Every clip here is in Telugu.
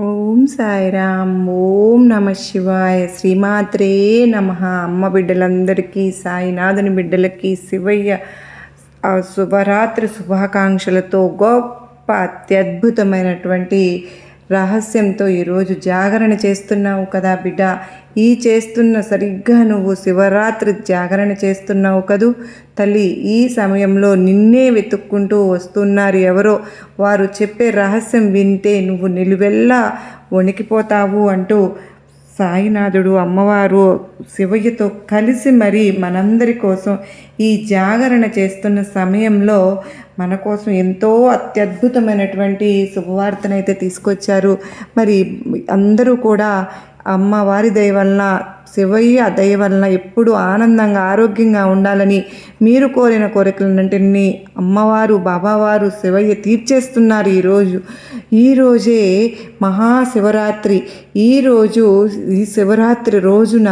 ఓం సాయిరామ్. ఓం నమ శివాయ. శ్రీమాత్రే నమ. అమ్మ బిడ్డలందరికీ, సాయినాథుని బిడ్డలకి శివయ్య శుభరాత్రి శుభాకాంక్షలతో గొప్ప అత్యద్భుతమైనటువంటి రహస్యంతో ఈరోజు జాగరణ చేస్తున్నావు కదా బిడ్డ. ఈ చేస్తున్న సరిగ్గా నువ్వు శివరాత్రి జాగరణ చేస్తున్నావు కదూ తల్లి. ఈ సమయంలో నిన్నే వెతుక్కుంటూ వస్తున్నారు ఎవరో. వారు చెప్పే రహస్యం వింటే నువ్వు నిలువెల్లా వణికిపోతావు అంటూ సాయినాథుడు అమ్మవారు శివయ్యతో కలిసి మరి మనందరి కోసం ఈ జాగరణ చేస్తున్న సమయంలో మన కోసం ఎంతో అత్యద్భుతమైనటువంటి శుభవార్తనైతే తీసుకొచ్చారు. మరి అందరూ కూడా అమ్మవారి దయ వలన, శివయ్య దయ వలన ఎప్పుడు ఆనందంగా ఆరోగ్యంగా ఉండాలని మీరు కోరిన కోరికలన్నింటినీ అమ్మవారు బాబావారు శివయ్య తీర్చేస్తున్నారు. ఈరోజే మహాశివరాత్రి. ఈ శివరాత్రి రోజున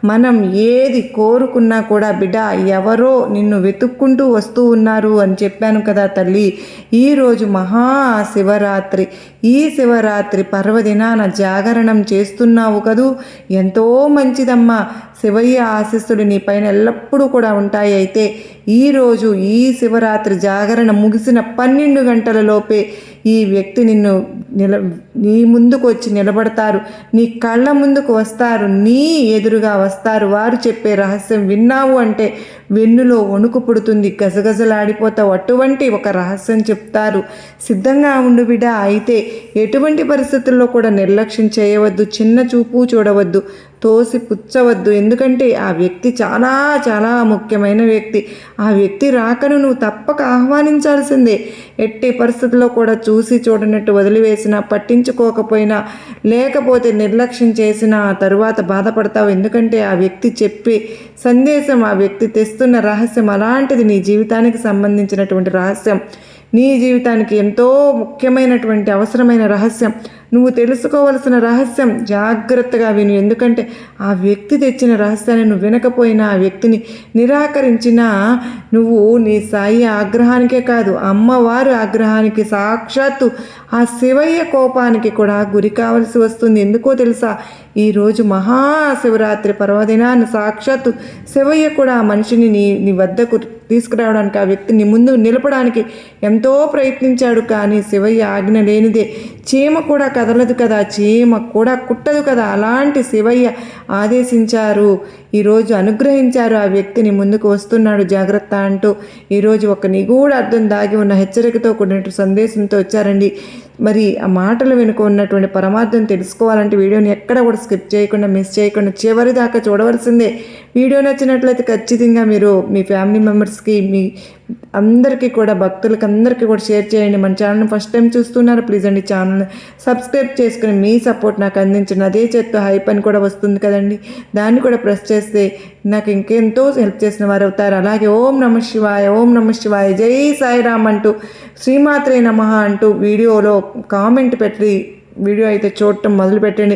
మనం ఏది కోరుకున్నా కూడా బిడ్డ ఎవరో నిన్ను వెతుక్కుంటూ వస్తూ ఉన్నారు అని చెప్పాను కదా తల్లి. ఈరోజు మహాశివరాత్రి. ఈ శివరాత్రి పర్వదినాన జాగరణం చేస్తున్నావు కదూ. ఎంతో మంచిదమ్మా. శివయ్య ఆశీస్సులు నీ పైన ఎల్లప్పుడూ కూడా ఉంటాయి. అయితే ఈరోజు ఈ శివరాత్రి జాగరణ ముగిసిన 12 గంటల లోపే ఈ వ్యక్తి నీ ముందుకు వచ్చి నిలబడతారు. నీ కళ్ళ ముందుకు వస్తారు, నీ ఎదురుగా వస్తారు. వారు చెప్పే రహస్యం విన్నావు అంటే వెన్నులో వణుకు పుడుతుంది, గజగజలాడిపోతావు. అటువంటి ఒక రహస్యం చెప్తారు. సిద్ధంగా ఉండు బిడ్డ. అయితే ఎటువంటి పరిస్థితుల్లో కూడా నిర్లక్ష్యం చేయవద్దు, చిన్న చూపు చూడవద్దు, తోసి పుచ్చవద్దు. ఎందుకంటే ఆ వ్యక్తి చాలా చాలా ముఖ్యమైన వ్యక్తి. ఆ వ్యక్తి రాకను నువ్వు తప్పక ఆహ్వానించాల్సిందే. ఎట్టి పరిస్థితుల్లో కూడా చూసి చూడనట్టు వదిలివేసినా, పట్టించుకోకపోయినా, లేకపోతే నిర్లక్ష్యం చేసినా ఆ తరువాత బాధపడతావు. ఎందుకంటే ఆ వ్యక్తి చెప్పే సందేశం, ఆ వ్యక్తి తెస్తున్న రహస్యం అలాంటిది. నీ జీవితానికి సంబంధించినటువంటి రహస్యం, నీ జీవితానికి ఎంతో ముఖ్యమైనటువంటి అవసరమైన రహస్యం, నువ్వు తెలుసుకోవలసిన రహస్యం. జాగ్రత్తగా విను. ఎందుకంటే ఆ వ్యక్తి తెచ్చిన రహస్యాన్ని నువ్వు వినకపోయినా, ఆ వ్యక్తిని నిరాకరించినా నువ్వు నీ సాయి ఆగ్రహానికే కాదు, అమ్మవారు ఆగ్రహానికి, సాక్షాత్తు ఆ శివయ్య కోపానికి కూడా గురి కావలసి వస్తుంది. ఎందుకో తెలుసా? ఈరోజు మహాశివరాత్రి పర్వదినాన్ని సాక్షాత్తు శివయ్య కూడా ఆ మనిషిని నీ వద్దకు తీసుకురావడానికి, ఆ వ్యక్తిని ముందు నిలపడానికి ఎంతో ప్రయత్నించాడు. కానీ శివయ్య ఆజ్ఞ లేనిదే చీమ కూడా కదలదు కదా, చీమ కూడా కుట్టదు కదా. అలాంటి శివయ్య ఆదేశించారు, ఈరోజు అనుగ్రహించారు. ఆ వ్యక్తిని ముందుకు వస్తున్నాడు జాగ్రత్త అంటూ ఈరోజు ఒక నిగూఢ అర్థం దాగి ఉన్న హెచ్చరికతో కూడిన సందేశంతో వచ్చారండి. మరి ఆ మాటలు వెనుక ఉన్నటువంటి పరమార్థం తెలుసుకోవాలంటే వీడియోని ఎక్కడ కూడా స్కిప్ చేయకుండా, మిస్ చేయకుండా చివరి దాకా చూడవలసిందే. వీడియో నచ్చినట్లయితే ఖచ్చితంగా మీరు మీ ఫ్యామిలీ మెంబర్స్కి, మీ అందరికీ కూడా, భక్తులకి అందరికీ కూడా షేర్ చేయండి. మన ఛానల్ని ఫస్ట్ టైం చూస్తున్నారు, ప్లీజ్ అండి ఛానల్ని సబ్స్క్రైబ్ చేసుకుని మీ సపోర్ట్ నాకు అందించండి. అదే చేత్తో హైప్ అని కూడా వస్తుంది కదండి, దాన్ని కూడా ప్రెస్ చేస్తే నాకు ఇంకెంతో హెల్ప్ చేసిన వారు అవుతారు. అలాగే ఓం నమ శివాయ, ఓం నమ శివాయ, జై సాయిరామ్ అంటూ, శ్రీమాత్రే నమః అంటూ వీడియోలో కామెంట్ పెట్టి వీడియో అయితే చూడటం మొదలుపెట్టండి.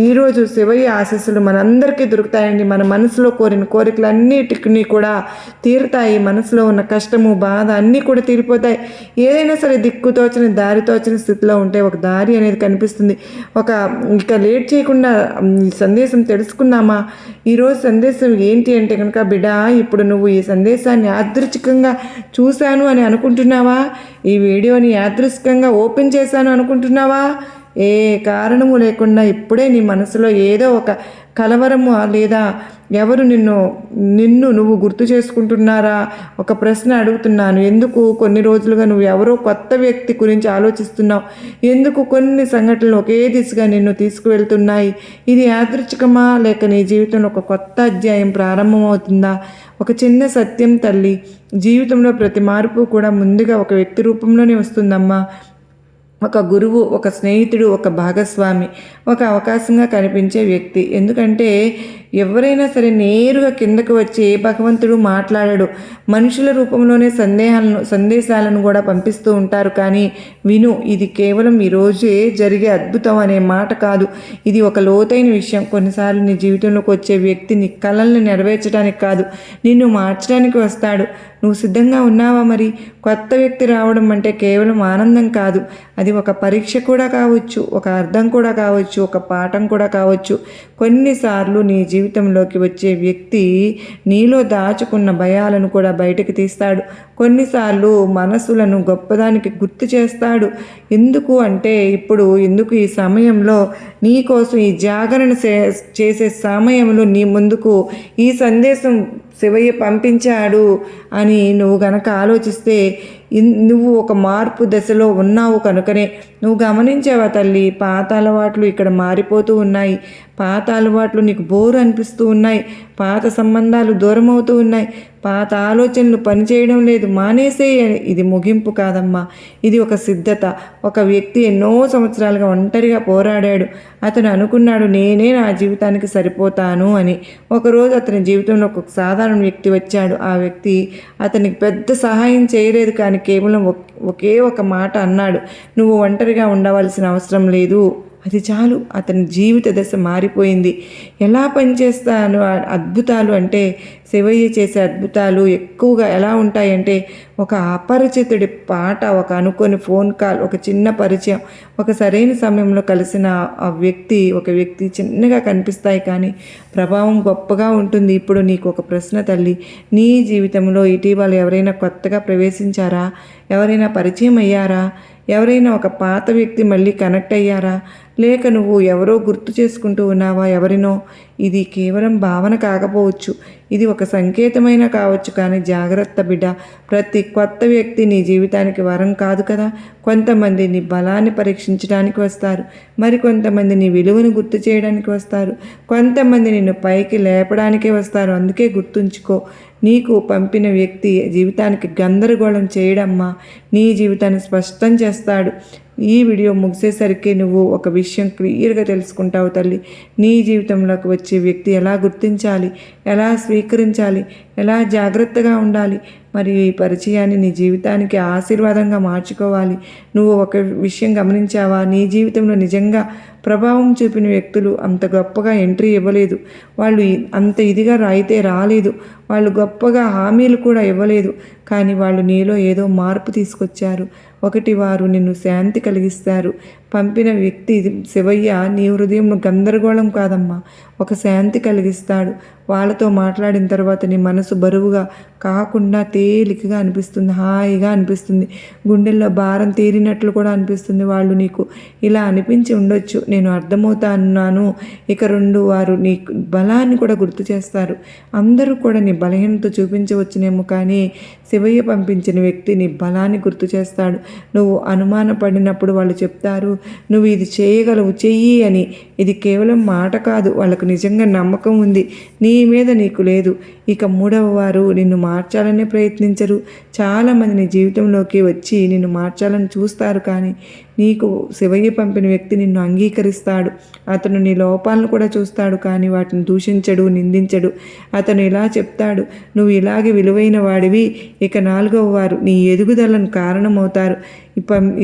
ఈరోజు శివయ్య ఆశీస్సులు మనందరికీ దొరుకుతాయండి. మన మనసులో కోరిన కోరికలన్నిటికీ కూడా తీరుతాయి. మనసులో ఉన్న కష్టము, బాధ అన్నీ కూడా తీరిపోతాయి. ఏదైనా సరే దిక్కుతోచని, దారితోచని స్థితిలో ఉంటే ఒక దారి అనేది కనిపిస్తుంది. ఇక లేట్ చేయకుండా ఈ సందేశం తెలుసుకుందామా? ఈరోజు సందేశం ఏంటి అంటే కనుక బిడ్డ, ఇప్పుడు నువ్వు ఈ సందేశాన్ని యాదృచ్ఛికంగా చూశాను అని అనుకుంటున్నావా? ఈ వీడియోని యాదృచ్ఛికంగా ఓపెన్ చేశాను అనుకుంటున్నావా? ఏ కారణము లేకుండా ఇప్పుడే నీ మనసులో ఏదో ఒక కలవరము, లేదా ఎవరు నిన్ను నువ్వు గుర్తు చేసుకుంటున్నారా? ఒక ప్రశ్న అడుగుతున్నాను. ఎందుకు కొన్ని రోజులుగా నువ్వు ఎవరో కొత్త వ్యక్తి గురించి ఆలోచిస్తున్నావు? ఎందుకు కొన్ని సంఘటనలు ఒకే దిశగా నిన్ను తీసుకువెళ్తున్నాయి? ఇది యాదృచ్ఛికమా, లేక నీ జీవితంలో ఒక కొత్త అధ్యాయం ప్రారంభమవుతుందా? ఒక చిన్న సత్యం తల్లి, జీవితంలో ప్రతి మార్పు కూడా ముందుగా ఒక వ్యక్తి రూపంలోనే వస్తుందమ్మా. ఒక గురువు, ఒక స్నేహితుడు, ఒక భాగస్వామి, ఒక అవకాశంగా కనిపించే వ్యక్తి. ఎందుకంటే ఎవరైనా సరే నేరుగా కిందకు వచ్చి భగవంతుడు మాట్లాడాడు. మనుషుల రూపంలోనే సందేశాలను కూడా పంపిస్తూ ఉంటారు. కానీ విను, ఇది కేవలం ఈరోజే జరిగే అద్భుతం అనే మాట కాదు. ఇది ఒక లోతైన విషయం. కొన్నిసార్లు నీ జీవితంలోకి వచ్చే వ్యక్తి నీ కలల్ని నెరవేర్చడానికి కాదు, నిన్ను మార్చడానికి వస్తాడు. నువ్వు సిద్ధంగా ఉన్నావా? మరి కొత్త వ్యక్తి రావడం అంటే కేవలం ఆనందం కాదు, అది ఒక పరీక్ష కూడా కావచ్చు, ఒక అర్థం కూడా కావచ్చు, ఒక పాఠం కూడా కావచ్చు. కొన్నిసార్లు నీ జీవితంలోకి వచ్చే వ్యక్తి నీలో దాచుకున్న భయాలను కూడా బయటకు తీస్తాడు. కొన్నిసార్లు మనసులను గొప్పదానికి గుర్తు చేస్తాడు. ఎందుకు అంటే ఎందుకు ఈ సమయంలో నీ కోసం ఈ జాగరణ చేసే సమయంలో నీ ముందుకు ఈ సందేశం శివయ్య పంపించాడు అని నువ్వు గనక ఆలోచిస్తే నువ్వు ఒక మార్పు దశలో ఉన్నావు కనుకనే నువ్వు గమనించావా తల్లి? పాత అలవాట్లు ఇక్కడ మారిపోతూ ఉన్నాయి. పాత అలవాట్లు నీకు బోరు అనిపిస్తూ ఉన్నాయి. పాత సంబంధాలు దూరం అవుతూ ఉన్నాయి. పాత ఆలోచనలు పనిచేయడం లేదు, మానేసే. ఇది ముగింపు కాదమ్మా, ఇది ఒక సిద్ధత. ఒక వ్యక్తి ఎన్నో సంవత్సరాలుగా ఒంటరిగా పోరాడాడు. అతను అనుకున్నాడు నేనే నా జీవితానికి సరిపోతాను అని. ఒకరోజు అతని జీవితంలో ఒక సాధారణ వ్యక్తి వచ్చాడు. ఆ వ్యక్తి అతనికి పెద్ద సహాయం చేయలేదు, కానీ కేవలం ఒకే ఒక మాట అన్నాడు, నువ్వు ఒంటరిగా ఉండవలసిన అవసరం లేదు, అది చాలు. అతని జీవిత దశ మారిపోయింది. ఎలా పనిచేస్తాను అద్భుతాలు అంటే, శివయ్య చేసే అద్భుతాలు ఎక్కువగా ఎలా ఉంటాయంటే, ఒక అపరిచితుడి పాట, ఒక అనుకోని ఫోన్ కాల్, ఒక చిన్న పరిచయం, ఒక సరైన సమయంలో కలిసిన ఒక వ్యక్తి చిన్నగా కనిపిస్తాయి, కానీ ప్రభావం గొప్పగా ఉంటుంది. ఇప్పుడు నీకు ఒక ప్రశ్న తల్లి, నీ జీవితంలో ఇటీవల ఎవరైనా కొత్తగా ప్రవేశించారా? ఎవరైనా పరిచయం అయ్యారా? ఎవరైనా ఒక పాత వ్యక్తి మళ్ళీ కనెక్ట్ అయ్యారా? లేక నువ్వు ఎవరో గుర్తు చేసుకుంటూ ఉన్నావా ఎవరినో? ఇది కేవలం భావన కాకపోవచ్చు, ఇది ఒక సంకేతమైన కావచ్చు. కానీ జాగ్రత్త బిడ్డ, ప్రతి కొత్త వ్యక్తి నీ జీవితానికి వరం కాదు కదా. కొంతమంది నీ బలాన్ని పరీక్షించడానికి వస్తారు, కొంతమంది నీ విలువను గుర్తు చేయడానికి వస్తారు, కొంతమంది నిన్ను పైకి లేపడానికే వస్తారు. అందుకే గుర్తుంచుకో, నీకు పంపిన వ్యక్తి జీవితానికి గందరగోళం చేయడమ్మా, నీ జీవితాన్ని స్పష్టం చేస్తాడు. ఈ వీడియో ముగిసేసరికి నువ్వు ఒక విషయం క్లియర్గా తెలుసుకుంటావు తల్లి. నీ జీవితంలోకి వచ్చే వ్యక్తి ఎలా గుర్తించాలి, ఎలా స్వీకరించాలి, ఎలా జాగ్రత్తగా ఉండాలి, మరియు ఈ పరిచయాన్ని నీ జీవితానికి ఆశీర్వాదంగా మార్చుకోవాలి. నువ్వు ఒక విషయం గమనించావా? నీ జీవితంలో నిజంగా ప్రభావం చూపిన వ్యక్తులు అంత గొప్పగా ఎంట్రీ ఇవ్వలేదు, వాళ్ళు అంత ఇదిగా రాలేదు, వాళ్ళు గొప్పగా హామీలు కూడా ఇవ్వలేదు, కానీ వాళ్ళు నీలో ఏదో మార్పు తీసుకొచ్చారు. ఒకటి, వారు నిన్ను శాంతి కలిగిస్తారు. పంపిన వ్యక్తి శివయ్య నీ హృదయంలో గందరగోళం కాదమ్మా, ఒక శాంతి కలిగిస్తాడు. వాళ్ళతో మాట్లాడిన తర్వాత నీ మనసు బరువుగా కాకుండా తేలికగా అనిపిస్తుంది, హాయిగా అనిపిస్తుంది, గుండెల్లో భారం తీరినట్లు కూడా అనిపిస్తుంది. వాళ్ళు నీకు ఇలా అనిపించి ఉండొచ్చు, నేను అర్థమవుతాను. ఇక రెండు, వారు నీ బలాన్ని కూడా గుర్తు చేస్తారు. అందరూ కూడా నీ బలహీనత చూపించవచ్చునేమో, కానీ శివయ్య పంపించిన వ్యక్తి నీ బలాన్ని గుర్తు చేస్తాడు. నువ్వు అనుమానపడినప్పుడు వాళ్ళు చెప్తారు, నువ్వు ఇది చేయగలవు, చెయ్యి అని. ఇది కేవలం మాట కాదు, వాళ్ళకు నిజంగా నమ్మకం ఉంది, నీ మీద నీకు లేదు. ఇక మూడవ వారు నిన్ను మార్చాలనే ప్రయత్నించరు. చాలామంది నీ జీవితంలోకి వచ్చి నిన్ను మార్చాలని చూస్తారు, కానీ నీకు శివయ్య పంపిన వ్యక్తి నిన్ను అంగీకరిస్తాడు. అతను నీ లోపాలను కూడా చూస్తాడు, కానీ వాటిని దూషించడు, నిందించడు. అతను ఇలా చెప్తాడు, నువ్వు ఇలాగే విలువైన వాడివి. ఇక నాలుగవ వారు నీ ఎదుగుదలను కారణమవుతారు.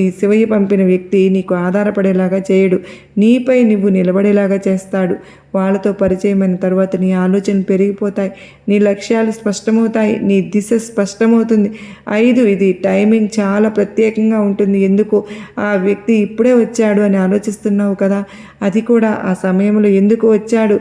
ఈ శివయ్య పంపిన వ్యక్తి నీకు ఆధారపడేలాగా చేయడు, నీపై నువ్వు నిలబడేలాగా చేస్తాడు. వాళ్ళతో పరిచయమైన తర్వాత నీ ఆలోచనలు పెరిగిపోతాయి, నీ లక్ష్యాలు స్పష్టమవుతాయి, నీ దిశ స్పష్టమవుతుంది. 5, ఇది టైమింగ్ చాలా ప్రత్యేకంగా ఉంటుంది. ఎందుకు ఆ వ్యక్తి ఇప్పుడే వచ్చాడు అని ఆలోచిస్తున్నావు కదా, అది కూడా ఆ సమయంలో ఎందుకు వచ్చాడు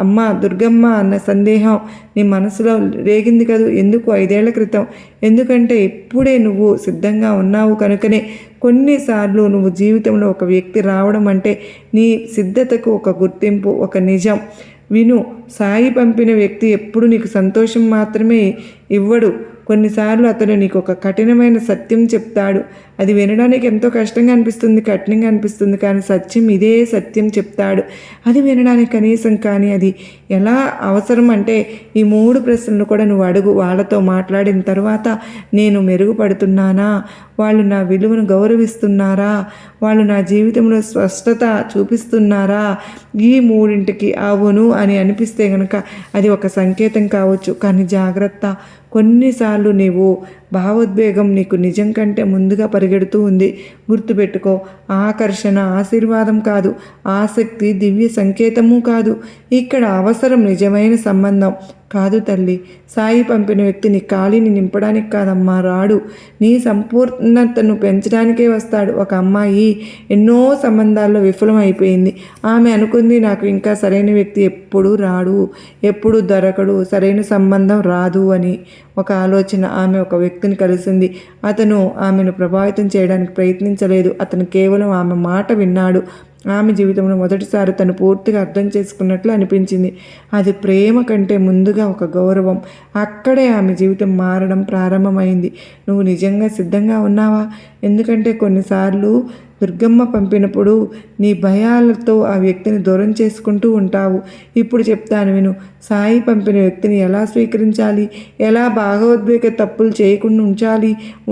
అమ్మ దుర్గమ్మ అన్న సందేహం నీ మనసులో రేగింది కదూ. ఎందుకు 5 ఏళ్ల క్రితం? ఎందుకంటే ఇప్పుడే నువ్వు సిద్ధంగా ఉన్నావు కనుకనే. కొన్నిసార్లు నువ్వు జీవితంలో ఒక వ్యక్తి రావడం అంటే నీ సిద్ధతకు ఒక గుర్తింపు, ఒక నిజం. విను, సాయి పంపిన వ్యక్తి ఎప్పుడు నీకు సంతోషం మాత్రమే ఇవ్వడు. కొన్నిసార్లు అతను నీకు ఒక కఠినమైన సత్యం చెప్తాడు. అది వినడానికి ఎంతో కష్టంగా అనిపిస్తుంది, కఠినంగా అనిపిస్తుంది, కానీ ఇదే సత్యం చెప్తాడు. అది వినడానికి కనీసం, కానీ అది ఎలా అవసరం అంటే ఈ 3 ప్రశ్నలు కూడా నువ్వు అడుగు. వాళ్ళతో మాట్లాడిన తర్వాత నేను మెరుగుపడుతున్నానా, వాళ్ళు నా విలువను గౌరవిస్తున్నారా, వాళ్ళు నా జీవితంలో స్పష్టత చూపిస్తున్నారా, ఈ 3ంటికి అవును అని అనిపిస్తే కనుక అది ఒక సంకేతం కావచ్చు. కానీ జాగ్రత్త, కొన్నిసార్లు నీవు భావోద్వేగం నీకు నిజం కంటే ముందుగా పరిగెడుతూ ఉంది. గుర్తుపెట్టుకో, ఆకర్షణ ఆశీర్వాదం కాదు, ఆసక్తి దివ్య సంకేతము కాదు. ఇక్కడ అవసరం నిజమైన సంబంధం, కాదు తల్లి, సాయి పంపిన వ్యక్తి నీ ఖాళీని నింపడానికి కాదమ్మా రాడు, నీ సంపూర్ణతను పెంచడానికే వస్తాడు. ఒక అమ్మాయి ఎన్నో సంబంధాల్లో విఫలం అయిపోయింది. ఆమె అనుకుంది నాకు ఇంకా సరైన వ్యక్తి ఎప్పుడూ రాడు, ఎప్పుడు దొరకడు, సరైన సంబంధం రాదు అని. ఒక ఆలోచన. ఆమె ఒక వ్యక్తిని కలిసింది. అతను ఆమెను ప్రభావితం చేయడానికి ప్రయత్నించలేదు. అతను కేవలం ఆమె మాట విన్నాడు. ఆమె జీవితంలో మొదటిసారి తను పూర్తిగా అర్థం చేసుకున్నట్లు అనిపించింది. అది ప్రేమ కంటే ముందుగా ఒక గౌరవం. అక్కడే ఆమె జీవితం మారడం ప్రారంభమైంది. నువ్వు నిజంగా సిద్ధంగా ఉన్నావా? ఎందుకంటే కొన్నిసార్లు దుర్గమ్మ పంపినప్పుడు నీ భయాలతో ఆ వ్యక్తిని దూరం చేసుకుంటూ ఉంటావు. ఇప్పుడు చెప్తాను విను. సాయి పంపిన వ్యక్తిని ఎలా స్వీకరించాలి, ఎలా భాగోద్వేగ తప్పులు చేయకుండా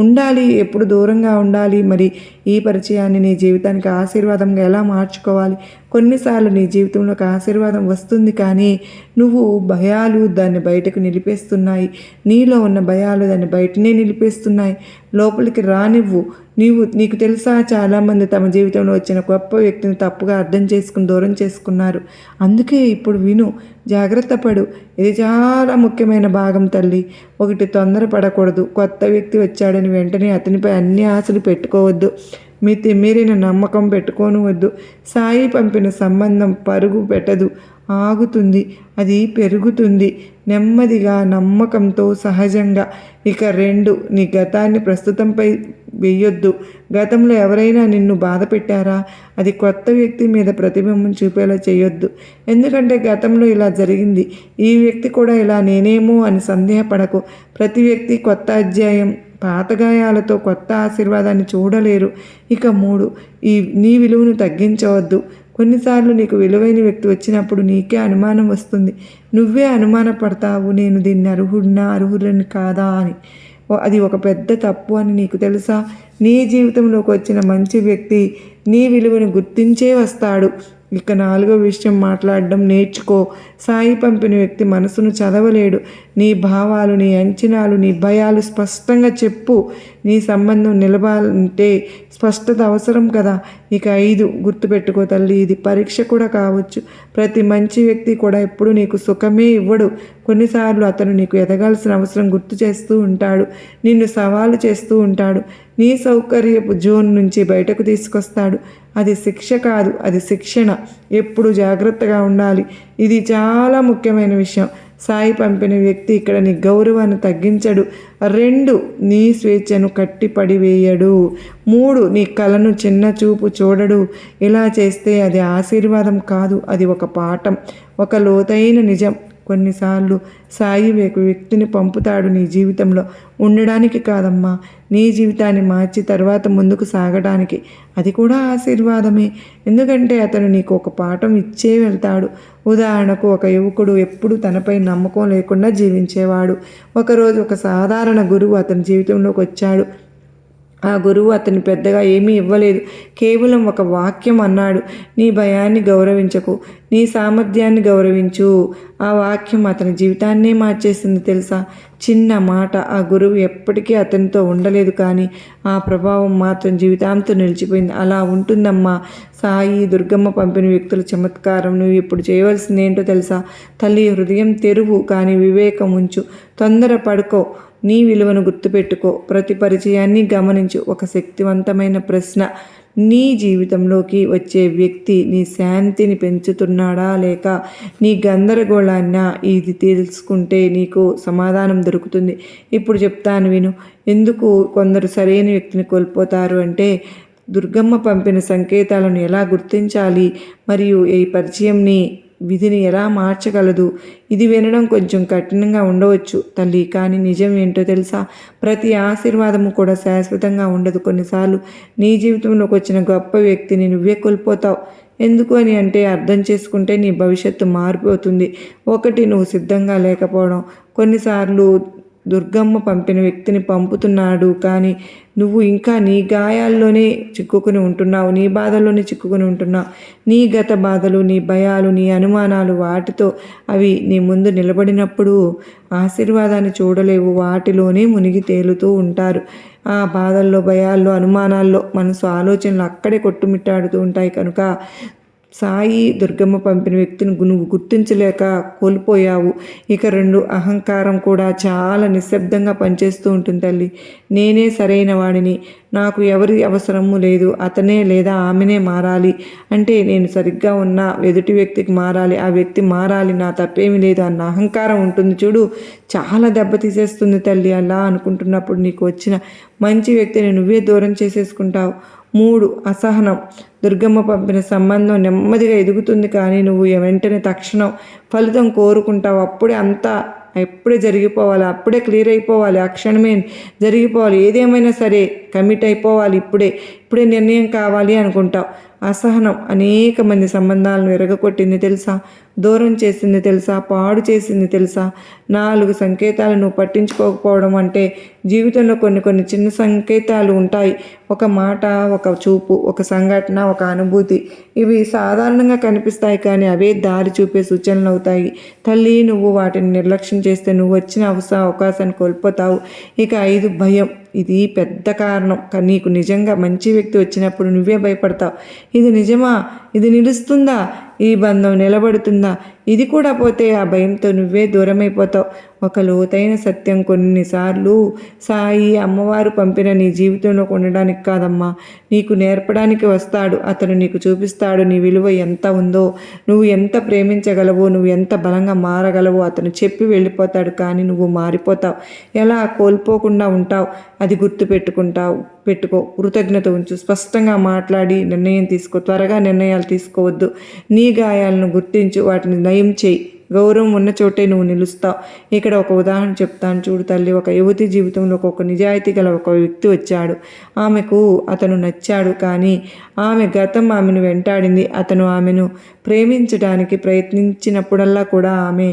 ఉండాలి, ఎప్పుడు దూరంగా ఉండాలి, మరి ఈ పరిచయాన్ని నీ జీవితానికి ఆశీర్వాదంగా ఎలా మార్చుకోవాలి. కొన్నిసార్లు నీ జీవితంలోకి ఆశీర్వాదం వస్తుంది, కానీ నువ్వు భయాలు దాన్ని బయటకు నిలిపేస్తున్నాయి. నీలో ఉన్న భయాలు దాన్ని బయటనే నిలిపేస్తున్నాయి. లోపలికి రానివ్వు. నీకు తెలుసా, చాలామంది తమ జీవితంలో వచ్చిన గొప్ప వ్యక్తిని తప్పుగా అర్థం చేసుకుని దూరం చేసుకున్నారు. అందుకే ఇప్పుడు విను, జాగ్రత్త పడు. ఇది చాలా ముఖ్యమైన భాగం తల్లి. ఒకటి, తొందరపడకూడదు. కొత్త వ్యక్తి వచ్చాడని వెంటనే అతనిపై అన్ని ఆశలు పెట్టుకోవద్దు. మీరిన నమ్మకం పెట్టుకోనవద్దు. సాయి పంపిన సంబంధం పరుగు పెట్టదు, ఆగుతుంది, అది పెరుగుతుంది నెమ్మదిగా, నమ్మకంతో, సహజంగా. ఇక 2, నీ గతాన్ని ప్రస్తుతంపై వెయ్యొద్దు. గతంలో ఎవరైనా నిన్ను బాధ పెట్టారా, అది కొత్త వ్యక్తి మీద ప్రతిబింబం చూపేలా చేయొద్దు. ఎందుకంటే గతంలో ఇలా జరిగింది, ఈ వ్యక్తి కూడా ఇలా నేనేమో అని సందేహపడకు. ప్రతి వ్యక్తి కొత్త అధ్యాయం. పాత గాయాలతో కొత్త ఆశీర్వాదాన్ని చూడలేరు. ఇక 3, నీ విలువను తగ్గించవద్దు. కొన్నిసార్లు నీకు విలువైన వ్యక్తి వచ్చినప్పుడు నీకే అనుమానం వస్తుంది. నువ్వే అనుమానపడతావు, నేను దీన్ని అర్హులని కాదా అని. అది ఒక పెద్ద తప్పు అని నీకు తెలుసా? నీ జీవితంలోకి వచ్చిన మంచి వ్యక్తి నీ విలువను గుర్తించే వస్తాడు. ఇక 4వ విషయం, మాట్లాడడం నేర్చుకో. సాయి పంపిన వ్యక్తి మనసును చదవలేడు. నీ భావాలు, నీ అంచనాలు, నీ భయాలు స్పష్టంగా చెప్పు. నీ సంబంధం నిలవాలంటే స్పష్టత అవసరం కదా. ఇక 5, గుర్తుపెట్టుకో తల్లి, ఇది పరీక్ష కూడా కావచ్చు. ప్రతి మంచి వ్యక్తి కూడా ఎప్పుడు నీకు సుఖమే ఇవ్వడు. కొన్నిసార్లు అతను నీకు ఎదగాల్సిన అవసరం గుర్తు చేస్తూ ఉంటాడు, నిన్ను సవాలు చేస్తూ ఉంటాడు, నీ సౌకర్యపు జోన్ నుంచి బయటకు తీసుకొస్తాడు. అది శిక్ష కాదు, అది శిక్షణ. ఎప్పుడు జాగ్రత్తగా ఉండాలి. ఇది చాలా ముఖ్యమైన విషయం. సాయి పంపిన వ్యక్తి ఇక్కడ నీ గౌరవాన్ని తగ్గించడు. 2, నీ స్వేచ్ఛను కట్టిపడివేయడు. 3, నీ కళను చిన్న చూపు చూడడు. ఇలా చేస్తే అది ఆశీర్వాదం కాదు, అది ఒక పాఠం, ఒక లోతైన నిజం. కొన్నిసార్లు సాయి వ్యక్తిని పంపుతాడు నీ జీవితంలో ఉండడానికి కాదమ్మా, నీ జీవితాన్ని మార్చి తర్వాత ముందుకు సాగడానికి. అది కూడా ఆశీర్వాదమే. ఎందుకంటే అతను నీకు ఒక పాఠం ఇచ్చే వెళ్తాడు. ఉదాహరణకు, ఒక యువకుడు ఎప్పుడు తనపై నమ్మకం లేకుండా జీవించేవాడు. ఒకరోజు ఒక సాధారణ గురువు అతని జీవితంలోకి వచ్చాడు. ఆ గురువు అతన్ని పెద్దగా ఏమీ ఇవ్వలేదు. కేవలం ఒక వాక్యం అన్నాడు, నీ భయాన్ని గౌరవించకు, నీ సామర్థ్యాన్ని గౌరవించు. ఆ వాక్యం అతని జీవితాన్నే మార్చేసింది తెలుసా. చిన్న మాట. ఆ గురువు ఎప్పటికీ అతనితో ఉండలేదు, కానీ ఆ ప్రభావం మాత్రం జీవితాంతం నిలిచిపోయింది. అలా ఉంటుందమ్మా సాయి, దుర్గమ్మ పంపిన వ్యక్తుల చమత్కారం. నువ్వు ఇప్పుడు చేయవలసింది ఏంటో తెలుసా తల్లి? హృదయం తెరువు, కానీ వివేకం ఉంచు. తొందర పడుకో, నీ విలువను గుర్తుపెట్టుకో. ప్రతి పరిచయాన్ని గమనించు. ఒక శక్తివంతమైన ప్రశ్న, నీ జీవితంలోకి వచ్చే వ్యక్తి నీ శాంతిని పెంచుతున్నాడా లేక నీ గందరగోళాన్నా? ఇది తెలుసుకుంటే నీకు సమాధానం దొరుకుతుంది. ఇప్పుడు చెప్తాను విను. ఎందుకు కొందరు సరైన వ్యక్తిని కోల్పోతారు అంటే, దుర్గమ్మ పంపిన సంకేతాలను ఎలా గుర్తించాలి, మరియు ఈ పరిచయంని విధిని ఎలా మార్చగలదు. ఇది వినడం కొంచెం కఠినంగా ఉండవచ్చు తల్లి, కానీ నిజం ఏంటో తెలుసా? ప్రతి ఆశీర్వాదము కూడా శాశ్వతంగా ఉండదు. కొన్నిసార్లు నీ జీవితంలోకి వచ్చిన గొప్ప వ్యక్తిని నువ్వే కోల్పోతావు. ఎందుకు అని అంటే, అర్థం చేసుకుంటే నీ భవిష్యత్తు మారిపోతుంది. 1, నువ్వు సిద్ధంగా లేకపోవడం. కొన్నిసార్లు దుర్గమ్మ పంపిన వ్యక్తిని పంపుతున్నాడు, కానీ నువ్వు ఇంకా నీ గాయాల్లోనే చిక్కుకుని ఉంటున్నావు, నీ బాధల్లోనే చిక్కుకుని ఉంటున్నావు. నీ గత బాధలు, నీ భయాలు, నీ అనుమానాలు, వాటితో అవి నీ ముందు నిలబడినప్పుడు ఆశీర్వాదాన్ని చూడలేవు. వాటిలోనే మునిగి తేలుతూ ఉంటారు. ఆ బాధల్లో, భయాల్లో, అనుమానాల్లో మనసు ఆలోచనలు అక్కడే కొట్టుమిట్టాడుతూ ఉంటాయి. కనుక సాయి దుర్గమ్మ పంపిన వ్యక్తిని నువ్వు గుర్తించలేక కోల్పోయావు. ఇక 2 అహంకారం కూడా చాలా నిశ్శబ్దంగా పనిచేస్తూ ఉంటుంది తల్లి. నేనే సరైన వాడిని, నాకు ఎవరి అవసరము లేదు, అతనే లేదా ఆమెనే మారాలి, అంటే నేను సరిగ్గా ఉన్న ఎదుటి వ్యక్తికి మారాలి, ఆ వ్యక్తి మారాలి, నా తప్పేమీ లేదు అన్న అహంకారం ఉంటుంది చూడు, చాలా దెబ్బతీసేస్తుంది తల్లి. అలా అనుకుంటున్నప్పుడు నీకు వచ్చిన మంచి వ్యక్తిని నువ్వే దూరం చేసేసుకుంటావు. 3 అసహనం. దుర్గమ్మ పంపిన సంబంధం నెమ్మదిగా ఎదుగుతుంది, కానీ నువ్వు వెంటనే తక్షణం ఫలితం కోరుకుంటావు. ఎప్పుడే జరిగిపోవాలి, అప్పుడే క్లియర్ అయిపోవాలి, ఆ క్షణమే జరిగిపోవాలి, ఏదేమైనా సరే కమిట్ అయిపోవాలి, ఇప్పుడే నిర్ణయం కావాలి అనుకుంటావు. అసహనం అనేక మంది సంబంధాలను ఎరగొట్టింది తెలుసా, దూరం చేసింది తెలుసా, పాడు చేసింది తెలుసా. 4 సంకేతాలు నువ్వు పట్టించుకోకపోవడం అంటే జీవితంలో కొన్ని చిన్న సంకేతాలు ఉంటాయి. ఒక మాట, ఒక చూపు, ఒక సంఘటన, ఒక అనుభూతి. ఇవి సాధారణంగా కనిపిస్తాయి, కానీ అవే దారి చూపే సూచనలు అవుతాయి. తల్లి, నువ్వు వాటిని నిర్లక్ష్యం చేస్తే నువ్వు వచ్చిన అవకాశాన్ని కోల్పోతావు. ఇక 5 భయం. ఇది పెద్ద కారణం. నీకు నిజంగా మంచి వ్యక్తి వచ్చినప్పుడు నువ్వే భయపడతావు. ఇది నిజమా, ఇది నిలుస్తుందా, ఈ బంధం నిలబడుతుందా, ఇది కూడా పోతే ఆ భయంతో నువ్వే దూరమైపోతావు. ఒక లోతైన సత్యం, కొన్నిసార్లు సాయి అమ్మవారు పంపిన నీ జీవితంలోకి ఉండడానికి కాదమ్మా, నీకు నేర్పడానికి వస్తాడు. అతను నీకు చూపిస్తాడు నీ విలువ ఎంత ఉందో, నువ్వు ఎంత ప్రేమించగలవో, నువ్వు ఎంత బలంగా మారగలవో అతను చెప్పి వెళ్ళిపోతాడు. కానీ నువ్వు మారిపోతావు. ఎలా కోల్పోకుండా ఉంటావు అది పెట్టుకో. కృతజ్ఞత ఉంచు, స్పష్టంగా మాట్లాడి నిర్ణయం తీసుకో. త్వరగా నిర్ణయాలు తీసుకోవద్దు. నీ గాయాలను గుర్తించు, వాటిని నయం చేయి. గౌరవం ఉన్న చోటే నువ్వు నిలుస్తావు. ఇక్కడ ఒక ఉదాహరణ చెప్తాను చూడు తల్లి. ఒక యువతి జీవితంలో ఒక నిజాయితీ గల ఒక వ్యక్తి వచ్చాడు. ఆమెకు అతను నచ్చాడు, కానీ ఆమె గతం ఆమెను వెంటాడింది. అతను ఆమెను ప్రేమించడానికి ప్రయత్నించినప్పుడల్లా కూడా ఆమె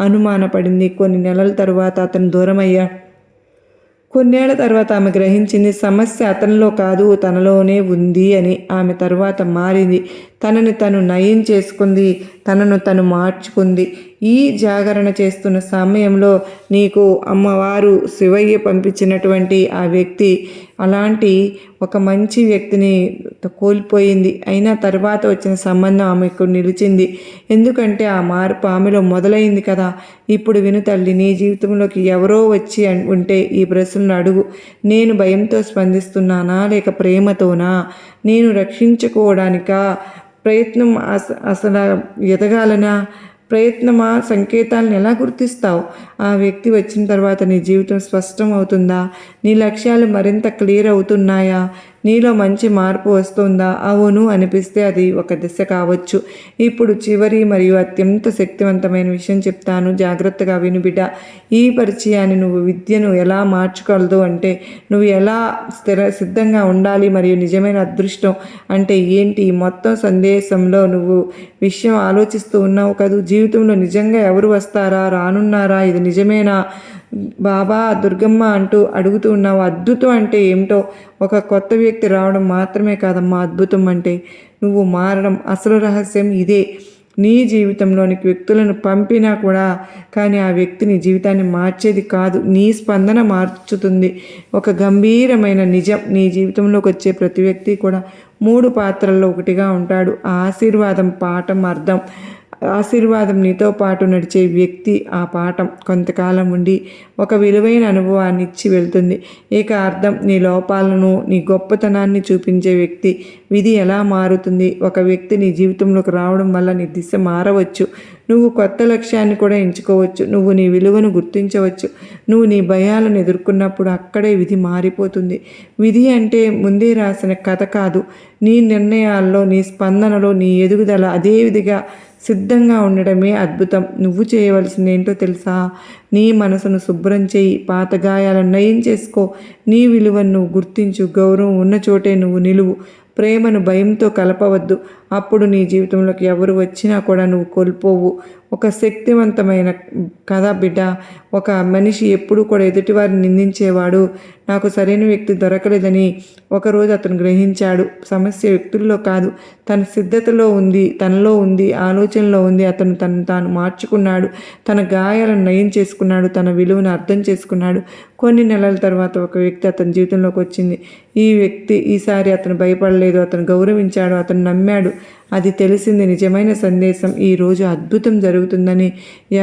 అనుమానపడింది. కొన్ని నెలల తరువాత అతను దూరమయ్యాడు. కొన్నేళ్ల తర్వాత ఆమె గ్రహించింది, సమస్య అతనిలో కాదు, తనలోనే ఉంది అని. ఆమె తరువాత మారింది, తనని తను నయం చేసుకుంది, తనను తను మార్చుకుంది. ఈ జాగరణ చేస్తున్న సమయంలో నీకు అమ్మవారు శివయ్య పంపించినటువంటి ఆ వ్యక్తి అలాంటి ఒక మంచి వ్యక్తిని కోల్పోయింది. అయినా తర్వాత వచ్చిన సంబంధం ఆమెకు నిలిచింది. ఎందుకంటే ఆ మార్పు ఆమెలో మొదలైంది కదా. ఇప్పుడు విను తల్లి, నీ జీవితంలోకి ఎవరో వచ్చి ఉంటే ఈ ప్రశ్నలు అడుగు. నేను భయంతో స్పందిస్తున్నానా, లేక ప్రేమతోనా? నేను రక్షించుకోవడానికా, ప్రయత్నం అసలు ఎదగాలనా? ప్రయత్నమా? సంకేతాలను ఎలా గుర్తిస్తావు? ఆ వ్యక్తి వచ్చిన తర్వాత నీ జీవితం స్పష్టం అవుతుందా? నీ లక్ష్యాలు మరింత క్లియర్ అవుతున్నాయా? నీలో మంచి మార్పు వస్తుందా? అవును అనిపిస్తే అది ఒక దిశ కావచ్చు. ఇప్పుడు చివరి మరియు అత్యంత శక్తివంతమైన విషయం చెప్తాను, జాగ్రత్తగా విను బిడ్డ. ఈ పరిచయాన్ని విద్యను ఎలా మార్చగలదు అంటే, నువ్వు ఎలా సిద్ధంగా ఉండాలి మరియు నిజమైన అదృష్టం అంటే ఏంటి, మొత్తం సందేశంలో నువ్వు విషయం ఆలోచిస్తూ ఉన్నావు కదూ. జీవితంలో నిజంగా ఎవరు వస్తారా, రానున్నారా, ఇది నిజమేనా బాబా, దుర్గమ్మ అంటూ అడుగుతూ ఉన్నావు. అద్భుతం అంటే ఏమిటో ఒక కొత్త వ్యక్తి రావడం మాత్రమే కాదమ్మా, అద్భుతం అంటే నువ్వు మారడం. అసలు రహస్యం ఇదే. నీ జీవితంలోనికి వ్యక్తులను పంపినా కూడా, కానీ ఆ వ్యక్తి నీ జీవితాన్ని మార్చేది కాదు, నీ స్పందన మార్చుతుంది. ఒక గంభీరమైన నిజం, నీ జీవితంలోకి వచ్చే ప్రతి వ్యక్తి కూడా 3 పాత్రల్లో ఒకటిగా ఉంటాడు. ఆశీర్వాదం, పాఠం, అర్థం. ఆశీర్వాదం నీతో పాటు నడిచే వ్యక్తి ఆ పాఠం కొంతకాలం ఉండి ఒక విలువైన అనుభవాన్ని ఇచ్చి వెళ్తుంది. ఇక అర్థం నీ లోపాలను, నీ గొప్పతనాన్ని చూపించే వ్యక్తి. విధి ఎలా మారుతుంది? ఒక వ్యక్తి నీ జీవితంలోకి రావడం వల్ల నీ దిశ మారవచ్చు. నువ్వు కొత్త లక్ష్యాన్ని కూడా ఎంచుకోవచ్చు. నువ్వు నీ విలువను గుర్తించవచ్చు. నువ్వు నీ భయాలను ఎదుర్కొన్నప్పుడు అక్కడే విధి మారిపోతుంది. విధి అంటే ముందే రాసిన కథ కాదు. నీ నిర్ణయాల్లో, నీ స్పందనలో, నీ ఎదుగుదల అదే విధిగా సిద్ధంగా ఉండడమే అద్భుతం. నువ్వు చేయవలసింది ఏంటో తెలుసా? నీ మనసును శుభ్రం చేయి, పాత గాయాలను నయం చేసుకో, నీ విలువను నువ్వు గుర్తించు, గౌరవం ఉన్న చోటే నువ్వు నిలువు. ప్రేమను భయంతో కలపవద్దు. అప్పుడు నీ జీవితంలోకి ఎవరు వచ్చినా కూడా నువ్వు కోల్పోవు. ఒక శక్తివంతమైన కథ బిడ్డ. ఒక మనిషి ఎప్పుడూ కూడా ఎదుటివారిని నిందించేవాడు. నాకు సరైన వ్యక్తి దొరకలేదని ఒకరోజు అతను గ్రహించాడు. సమస్య వ్యక్తుల్లో కాదు, తన సిద్ధతలో ఉంది, తనలో ఉంది, ఆలోచనలో ఉంది. అతను తను తాను మార్చుకున్నాడు, తన గాయాలను నయం చేసుకున్నాడు, తన విలువను అర్థం చేసుకున్నాడు. కొన్ని నెలల తర్వాత ఒక వ్యక్తి అతని జీవితంలోకి వచ్చింది. ఈ వ్యక్తి ఈసారి అతను భయపడలేదు, అతను గౌరవించాడు, అతను నమ్మాడు. అది తెలిసింది నిజమైన సందేశం. ఈరోజు అద్భుతం జరుగుతుందని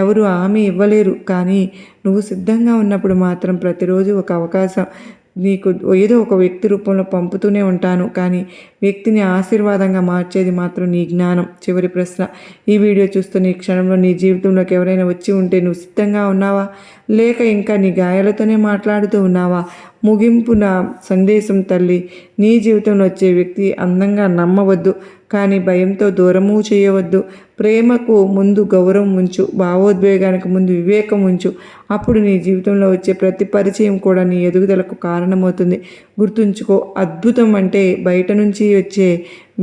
ఎవరు హామీ ఇవ్వలేరు, కానీ నువ్వు సిద్ధంగా ఉన్నప్పుడు మాత్రం ప్రతిరోజు ఒక అవకాశం నీకు ఏదో ఒక వ్యక్తి రూపంలో పంపుతూనే ఉంటాను, కానీ వ్యక్తిని ఆశీర్వాదంగా మార్చేది మాత్రం నీ జ్ఞానం. చివరి ప్రశ్న, ఈ వీడియో చూస్తున్న ఈ క్షణంలో నీ జీవితంలోకి ఎవరైనా వచ్చి ఉంటే నువ్వు సిద్ధంగా ఉన్నావా, లేక ఇంకా నీ గాయాలతోనే మాట్లాడుతూ ఉన్నావా? ముగింపు నా సందేశం తల్లి, నీ జీవితంలో వచ్చే వ్యక్తి అందంగా నమ్మవద్దు, కానీ భయంతో దూరము చేయవద్దు. ప్రేమకు ముందు గౌరవం ఉంచు, భావోద్వేగానికి ముందు వివేకం ఉంచు. అప్పుడు నీ జీవితంలో వచ్చే ప్రతి పరిచయం కూడా నీ ఎదుగుదలకు కారణమవుతుంది. గుర్తుంచుకో, అద్భుతం అంటే బయట నుంచి వచ్చే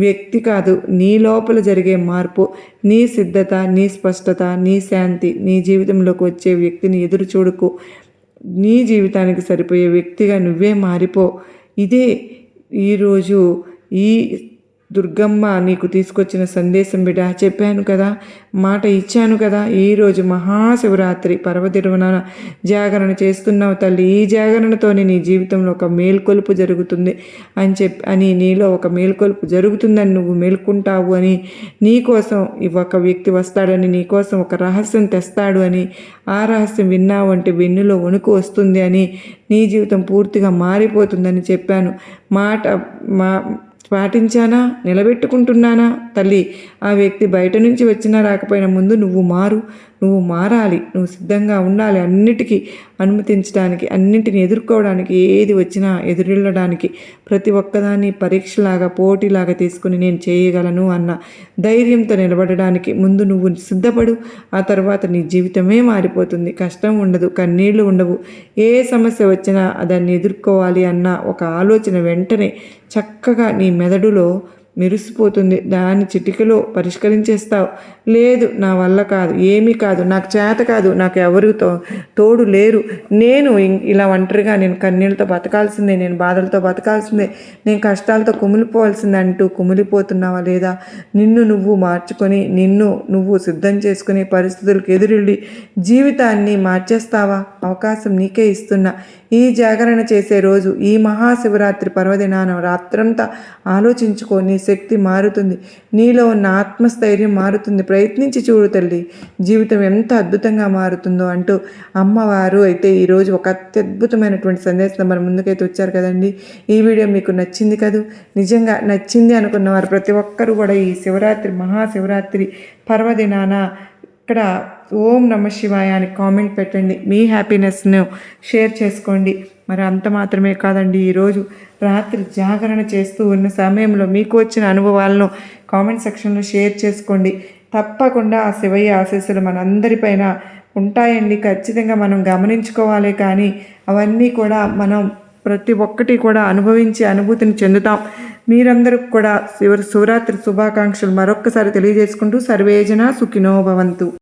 వ్యక్తి కాదు, నీ లోపల జరిగే మార్పు. నీ సిద్ధత, నీ స్పష్టత, నీ శాంతి. నీ జీవితంలోకి వచ్చే వ్యక్తిని ఎదురు చూడకు, నీ జీవితానికి సరిపోయే వ్యక్తిగా నువ్వే మారిపో. ఇదే ఈరోజు ఈ దుర్గమ్మ నీకు తీసుకొచ్చిన సందేశం బిడ్డ. చెప్పాను కదా, మాట ఇచ్చాను కదా, ఈరోజు మహాశివరాత్రి పర్వదినమున జాగరణ చేస్తున్నావు తల్లి. ఈ జాగరణతోనే నీ జీవితంలో ఒక మేల్కొలుపు జరుగుతుంది అని నీలో ఒక మేల్కొలుపు జరుగుతుందని నువ్వు మేల్కుంటావు అని, నీకోసం ఒక వ్యక్తి వస్తాడని, నీకోసం ఒక రహస్యం తెస్తాడు అని, ఆ రహస్యం విన్నావు అంటే వెన్నులో వణుకు వస్తుంది అని, నీ జీవితం పూర్తిగా మారిపోతుందని చెప్పాను. పాటించానా, నిలబెట్టుకుంటున్నానా తల్లి? ఆ వ్యక్తి బయట నుంచి వచ్చినా రాకపోయినా ముందు నువ్వు మారాలి. నువ్వు సిద్ధంగా ఉండాలి అన్నిటికీ అనుమతించడానికి, అన్నింటిని ఎదుర్కోవడానికి, ఏది వచ్చినా ఎదురెళ్ళడానికి. ప్రతి ఒక్కదాన్ని పరీక్షలాగా, పోటీలాగా తీసుకుని నేను చేయగలను అన్న ధైర్యంతో నిలబడడానికి ముందు నువ్వు సిద్ధపడు. ఆ తర్వాత నీ జీవితమే మారిపోతుంది. కష్టం ఉండదు, కన్నీళ్లు ఉండవు. ఏ సమస్య వచ్చినా దాన్ని ఎదుర్కోవాలి అన్న ఒక ఆలోచన వెంటనే చక్కగా నీ మెదడులో మెరిసిపోతుంది. దాన్ని చిటికలో పరిష్కరించేస్తావు. లేదు, నా వల్ల కాదు, ఏమీ కాదు, నాకు చేత కాదు, నాకు ఎవరు తోడు లేరు, నేను ఇలా ఒంటరిగా నేను కన్నీళ్ళతో బతకాల్సిందే, నేను బాధలతో బతకాల్సిందే, నేను కష్టాలతో కుమిలిపోవాల్సిందే అంటూ కుమిలిపోతున్నావా? లేదా నిన్ను నువ్వు మార్చుకొని, నిన్ను నువ్వు సిద్ధం చేసుకుని పరిస్థితులకు ఎదురెళ్ళి జీవితాన్ని మార్చేస్తావా? అవకాశం నీకే ఇస్తున్నా. ఈ జాగరణ చేసే రోజు, ఈ మహాశివరాత్రి పర్వదినాన రాత్రంతా ఆలోచించుకో. నీ శక్తి మారుతుంది, నీలో ఉన్న ఆత్మస్థైర్యం మారుతుంది. ప్రయత్నించి చూడు తల్లి, జీవితం ఎంత అద్భుతంగా మారుతుందో అంటూ అమ్మవారు అయితే ఈరోజు ఒక అత్యద్భుతమైనటువంటి సందేశం మన ముందుకైతే వచ్చారు కదండి. ఈ వీడియో మీకు నచ్చింది కదూ? నిజంగా నచ్చింది అనుకున్న వారు ప్రతి ఒక్కరూ కూడా ఈ శివరాత్రి, మహాశివరాత్రి పర్వదినాన ఇక్కడ ఓం నమ శివాయ అని కామెంట్ పెట్టండి. మీ హ్యాపీనెస్ను షేర్ చేసుకోండి. మరి అంత మాత్రమే కాదండి, ఈరోజు రాత్రి జాగరణ చేస్తూ ఉన్న సమయంలో మీకు వచ్చిన అనుభవాలను కామెంట్ సెక్షన్లో షేర్ చేసుకోండి. తప్పకుండా ఆ శివయ్య ఆశీస్సులు మనందరిపైన ఉంటాయండి. ఖచ్చితంగా మనం గమనించుకోవాలి, కానీ అవన్నీ కూడా మనం ప్రతి ఒక్కటి కూడా అనుభవించి అనుభూతిని చెందుతాం. మీరందరూ కూడా శివరాత్రి శుభాకాంక్షలు మరొక్కసారి తెలియజేసుకుంటూ సర్వేజన సుఖినో భవంతు.